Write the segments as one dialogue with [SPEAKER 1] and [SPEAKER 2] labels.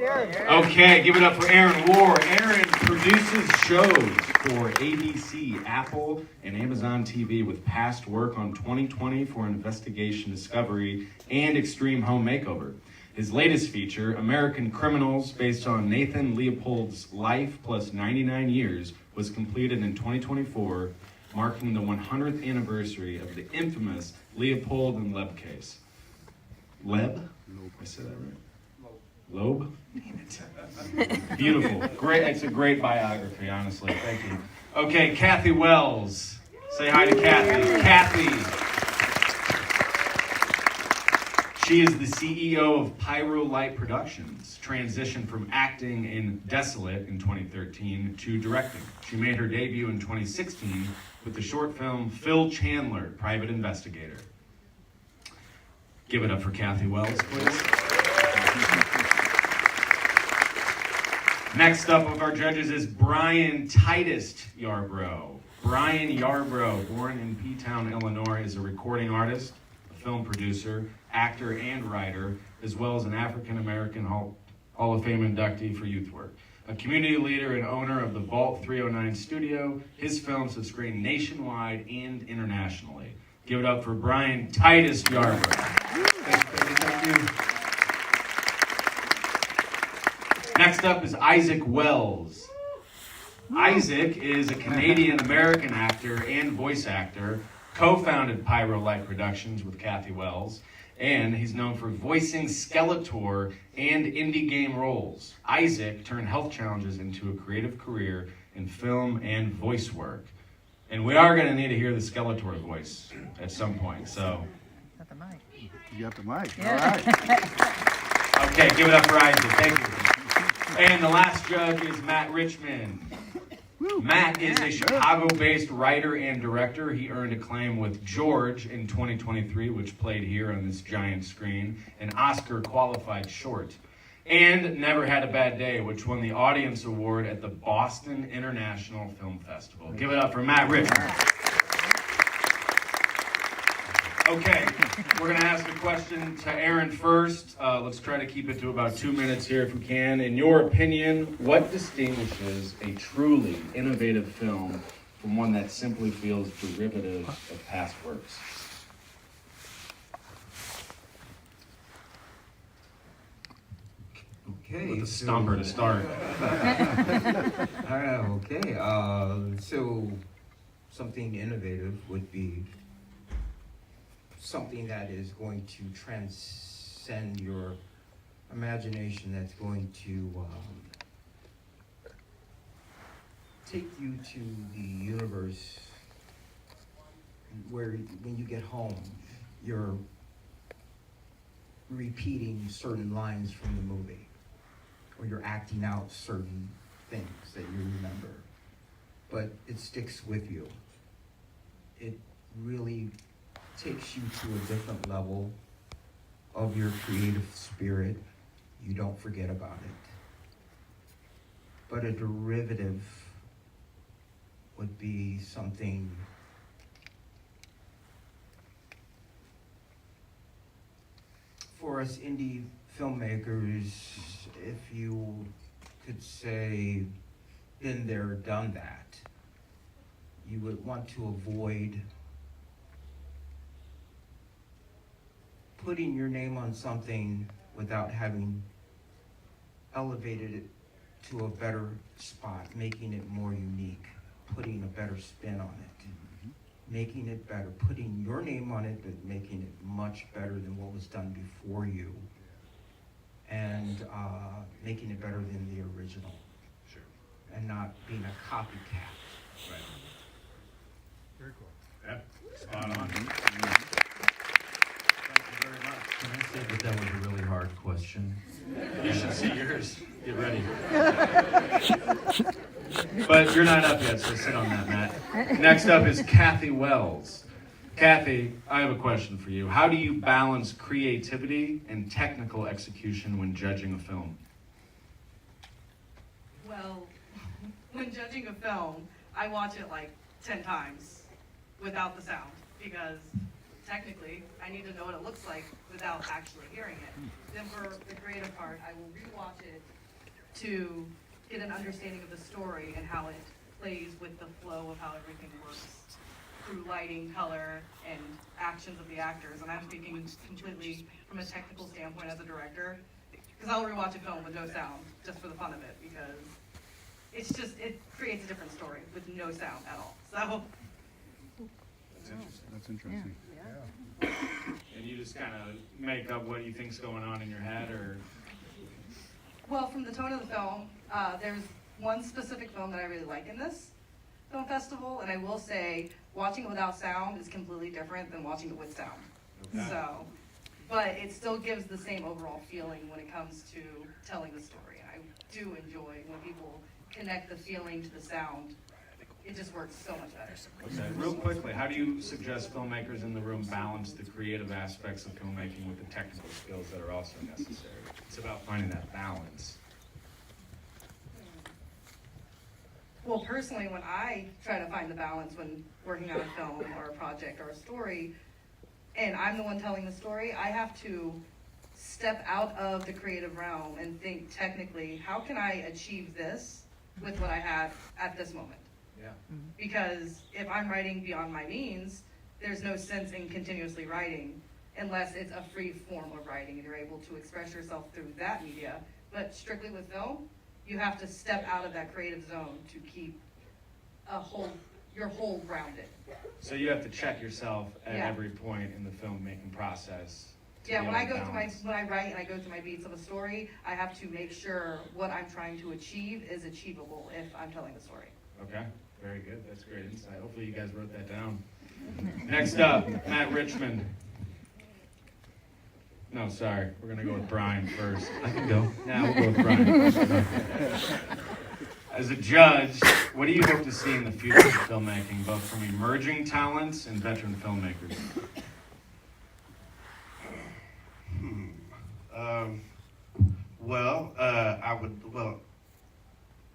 [SPEAKER 1] Okay, give it up for Aaron War. Aaron produces shows for ABC, Apple, and Amazon TV with past work on 2020 for Investigation Discovery and Extreme Home Makeover. His latest feature, American Criminals, based on Nathan Leopold's life plus 99 years, was completed in 2024, marking the 100th anniversary of the infamous Leopold and Leb case. Leb? I said that right. Loeb? Damn it. Beautiful. Great. It's a great biography, honestly. Thank you. Okay, Kathy Wells. Say hi to Kathy. Kathy. She is the CEO of Pyro Light Productions, transitioned from acting in Desolate in 2013 to directing. She made her debut in 2016 with the short film Phil Chandler, Private Investigator. Give it up for Kathy Wells, please. Next up of our judges is Brian Titus Yarbrough. Brian Yarbrough, born in P-Town, Illinois, is a recording artist, a film producer, actor, and writer, as well as an African-American Hall of Fame inductee for youth work. A community leader and owner of the Vault 309 studio, his films have screened nationwide and internationally. Give it up for Brian Titus Yarbrough. Thank you. Next up is Isaac Wells. Isaac is a Canadian-American actor and voice actor, co-founded Pyro Light Productions with Kathy Wells, and he's known for voicing Skeletor and indie game roles. Isaac turned health challenges into a creative career in film and voice work. And we are going to need to hear the Skeletor voice at some point, so.
[SPEAKER 2] Got the mic.
[SPEAKER 3] You got the mic.
[SPEAKER 2] Yeah.
[SPEAKER 3] All right.
[SPEAKER 1] Okay, give it up for Isaac. Thank you. And the last judge is Matt Richmond. Matt is a Chicago-based writer and director. He earned acclaim with George in 2023, which played here on this giant screen, an Oscar-qualified short. And Never Had a Bad Day, which won the Audience Award at the Boston International Film Festival. Give it up for Matt Richmond. Okay, we're going to ask a question to Aaron first. Let's try to keep it to about 2 minutes here if we can. In your opinion, what distinguishes a truly innovative film from one that simply feels derivative of past works?
[SPEAKER 4] Okay.
[SPEAKER 1] With a stumper to start.
[SPEAKER 4] Okay. So something innovative would be something that is going to transcend your imagination, that's going to take you to the universe where when you get home, you're repeating certain lines from the movie, or you're acting out certain things that you remember, but it sticks with you. It really takes you to a different level of your creative spirit. You don't forget about it. But a derivative would be something for us indie filmmakers, if you could say, been there, done that. You would want to avoid putting your name on something without having elevated it to a better spot, making it more unique, putting a better spin on it, making it better, putting your name on it, but making it much better than what was done before you, and making it better than the original.
[SPEAKER 1] Sure.
[SPEAKER 4] And not being a copycat.
[SPEAKER 1] Right.
[SPEAKER 3] Very cool.
[SPEAKER 1] Yeah, spot on. Very much.
[SPEAKER 5] Can I say that that was a really hard question?
[SPEAKER 1] You should see yours. Get ready. But you're not up yet, so sit on that, Matt. Next up is Kathy Wells. Kathy, I have a question for you. How do you balance creativity and technical execution when judging a film?
[SPEAKER 6] Well, when judging a film, I watch it like 10 times without the sound, because technically, I need to know what it looks like without actually hearing it. Then for the creative part, I will rewatch it to get an understanding of the story and how it plays with the flow of how everything works through lighting, color, and actions of the actors. And I'm speaking completely from a technical standpoint as a director, because I'll rewatch a film with no sound just for the fun of it, because it creates a different story with no sound at all. So
[SPEAKER 3] That's interesting.
[SPEAKER 1] And you just kind of make up what you think's going on in your head, or?
[SPEAKER 6] well, from the tone of the film, there's one specific film that I really like in this film festival, and I will say watching it without sound is completely different than watching it with sound.
[SPEAKER 1] Okay.
[SPEAKER 6] So, but it still gives the same overall feeling when it comes to telling the story. And I do enjoy when people connect the feeling to the sound. It just works so much better.
[SPEAKER 1] Okay, real quickly, how do you suggest filmmakers in the room balance the creative aspects of filmmaking with the technical skills that are also necessary? It's about finding that balance.
[SPEAKER 6] Well, personally, when I try to find the balance when working on a film or a project or a story, and I'm the one telling the story, I have to step out of the creative realm and think technically, how can I achieve this with what I have at this moment?
[SPEAKER 1] Yeah.
[SPEAKER 6] Because if I'm writing beyond my means, there's no sense in continuously writing unless it's a free form of writing and you're able to express yourself through that media. But strictly with film, you have to step out of that creative zone to keep your whole rounded.
[SPEAKER 1] So you have to check yourself at
[SPEAKER 6] Yeah.
[SPEAKER 1] every point in the filmmaking process.
[SPEAKER 6] Yeah,
[SPEAKER 1] be
[SPEAKER 6] when
[SPEAKER 1] able
[SPEAKER 6] I
[SPEAKER 1] to
[SPEAKER 6] go through
[SPEAKER 1] balance.
[SPEAKER 6] when I write and I go through my beats of a story, I have to make sure what I'm trying to achieve is achievable if I'm telling the story.
[SPEAKER 1] Okay, very good. That's great insight. Hopefully you guys wrote that down. Next up, Matt Richmond. No, sorry. We're going to go with Brian first.
[SPEAKER 5] I can go.
[SPEAKER 1] Yeah, we'll go with Brian. As a judge, what do you hope to see in the future of filmmaking, both from emerging talents and veteran filmmakers?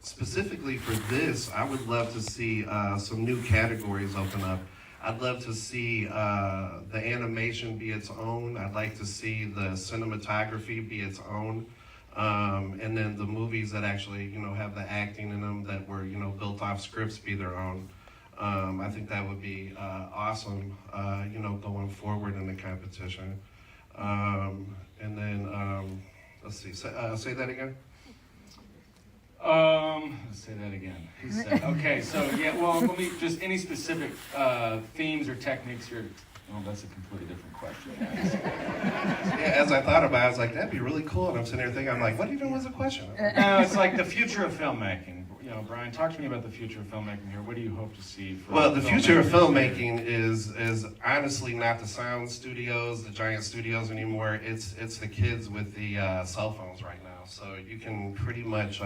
[SPEAKER 2] Specifically for this, I would love to see some new categories open up. I'd love to see the animation be its own. I'd like to see the cinematography be its own. And then the movies that actually, have the acting in them that were, built off scripts be their own. I think that would be awesome, going forward in the competition. And then, let's see, say that again.
[SPEAKER 1] Let's say that again. He said, okay, so yeah, well, let me just any specific themes or techniques you're. Well, that's a completely different question.
[SPEAKER 2] Yeah, as I thought about it, I was like, that'd be really cool. And I'm sitting there thinking, I'm like, what even was the question?
[SPEAKER 1] No, it's like the future of filmmaking. Brian, talk to me about the future of filmmaking here. What do you hope to see?
[SPEAKER 2] Well, the future of filmmaking is honestly not the sound studios, the giant studios anymore. It's the kids with the cell phones right now. So you can pretty much,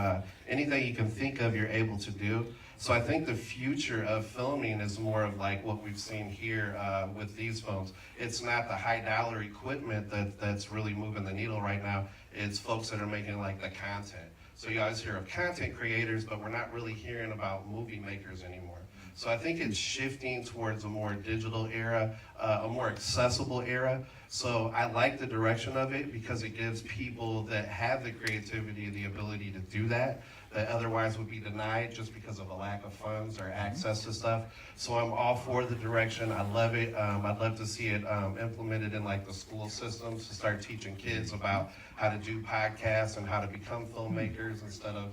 [SPEAKER 2] anything you can think of, you're able to do. So I think the future of filming is more of like what we've seen here with these phones. It's not the high dollar equipment that's really moving the needle right now. It's folks that are making like the content. So you always hear of content creators, but we're not really hearing about movie makers anymore. So I think it's shifting towards a more digital era, a more accessible era. So I like the direction of it because it gives people that have the creativity the ability to do that otherwise would be denied just because of a lack of funds or access to stuff. So I'm all for the direction. I love it. I'd love to see it implemented in like the school systems to start teaching kids about how to do podcasts and how to become filmmakers instead of,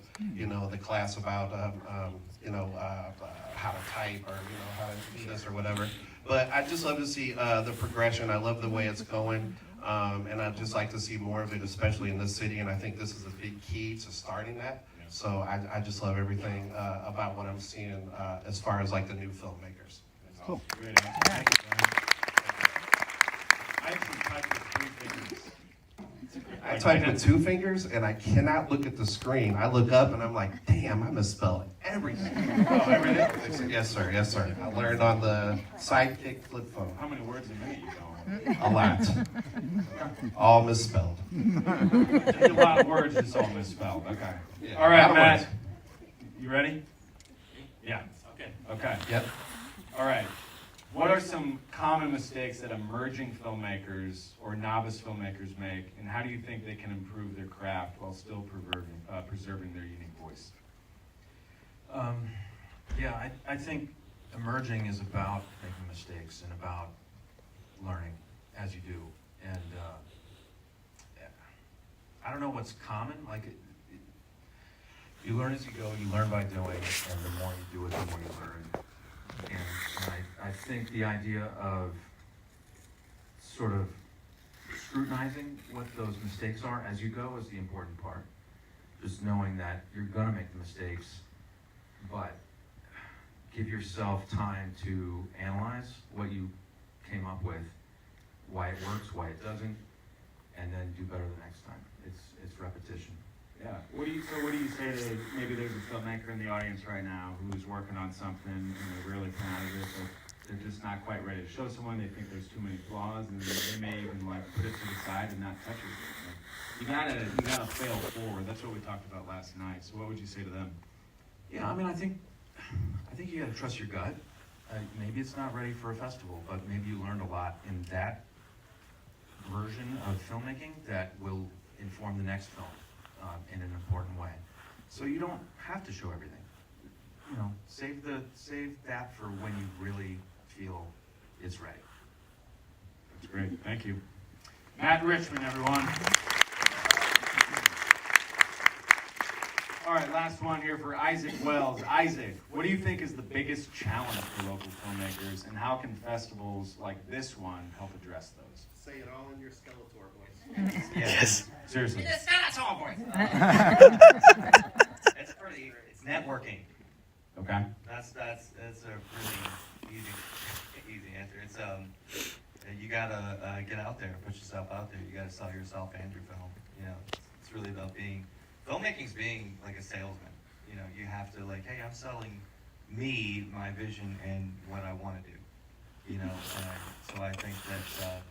[SPEAKER 2] the class about, how to type or, how to do this or whatever. But I'd just love to see the progression. I love the way it's going. And I'd just like to see more of it, especially in this city. And I think this is a big key to starting that. So I just love everything about what I'm seeing as far as like the new filmmakers.
[SPEAKER 3] Cool.
[SPEAKER 1] Great answer. Thank you, Brian. I actually typed with 3 fingers.
[SPEAKER 2] I type with 2 fingers and I cannot look at the screen. I look up and I'm like, damn, I misspelled everything.
[SPEAKER 1] Oh, everything?
[SPEAKER 2] Yes, sir. Yes, sir. I learned on the Sidekick flip phone.
[SPEAKER 1] How many words a minute you going?
[SPEAKER 2] A lot. All misspelled.
[SPEAKER 1] A lot of words, it's all misspelled. Okay.
[SPEAKER 2] Yeah,
[SPEAKER 1] All
[SPEAKER 2] a
[SPEAKER 1] right,
[SPEAKER 2] lot of
[SPEAKER 1] Matt.
[SPEAKER 2] words.
[SPEAKER 1] You ready? Yeah. Okay.
[SPEAKER 2] Yep.
[SPEAKER 1] All right. What are some common mistakes that emerging filmmakers or novice filmmakers make, and how do you think they can improve their craft while still preserving their unique voice?
[SPEAKER 5] Yeah, I think emerging is about making mistakes and about learning as you do. And I don't know what's common. Like, you learn as you go, you learn by doing, and the more you do it, the more you learn. And I think the idea of sort of scrutinizing what those mistakes are as you go is the important part. Just knowing that you're gonna make the mistakes, but give yourself time to analyze what you came up with, why it works, why it doesn't, and then do better the next time. It's repetition.
[SPEAKER 1] Yeah. What do you say to, maybe there's a filmmaker in the audience right now who's working on something and they're really proud of it, but they're just not quite ready to show someone, they think there's too many flaws, and they may even like put it to the side and not touch it. Like, you gotta fail forward. That's what we talked about last night. So what would you say to them?
[SPEAKER 5] Yeah, I mean, I think you gotta trust your gut. Maybe it's not ready for a festival, but maybe you learned a lot in that version of filmmaking that will inform the next film in an important way. So you don't have to show everything. You know, save that for when you really feel it's ready.
[SPEAKER 1] That's great. Thank you. Matt Richmond, everyone. All right, last one here for Isaac Wells. Isaac, what do you think is the biggest challenge for local filmmakers, and how can festivals like this one help address those?
[SPEAKER 2] Say it all in your Skeletor voice.
[SPEAKER 1] Yes. Seriously.
[SPEAKER 7] It's networking.
[SPEAKER 1] Okay.
[SPEAKER 7] That's a really easy answer. It's you gotta get out there, push yourself out there. You gotta sell yourself and your film. You know, it's really about filmmaking's being like a salesman. You know, you have to like, hey, I'm selling me, my vision, and what I want to do. You know, so I think that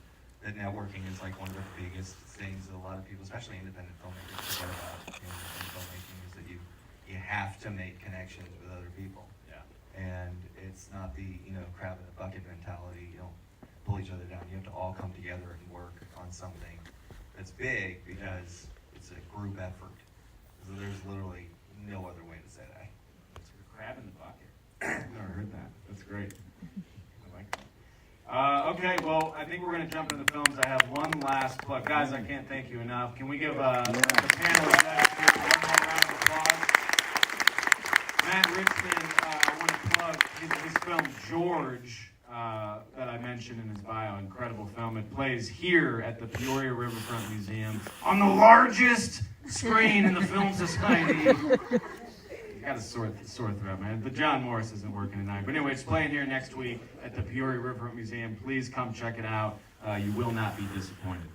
[SPEAKER 7] networking is like one of the biggest things that a lot of people, especially independent filmmakers, forget about in filmmaking, is that you have to make connections with other people.
[SPEAKER 1] Yeah.
[SPEAKER 7] And it's not the, crab in a bucket mentality. You don't pull each other down. You have to all come together and work on something that's big, because it's a group effort. So there's literally no other way to say that.
[SPEAKER 1] It's a crab in the bucket. I've never heard that. That's great. I like that. Okay, well, I think we're going to jump into the films. I have one last plug. Guys, I can't thank you enough. Can we give the panel one more round of applause? Matt Richmond, I want to plug his film, George, that I mentioned in his bio. Incredible film. It plays here at the Peoria Riverfront Museum on the largest screen in the Film Society. Got a sore throat, man. The John Morris isn't working tonight. But anyway, it's playing here next week at the Peoria Riverfront Museum. Please come check it out. You will not be disappointed.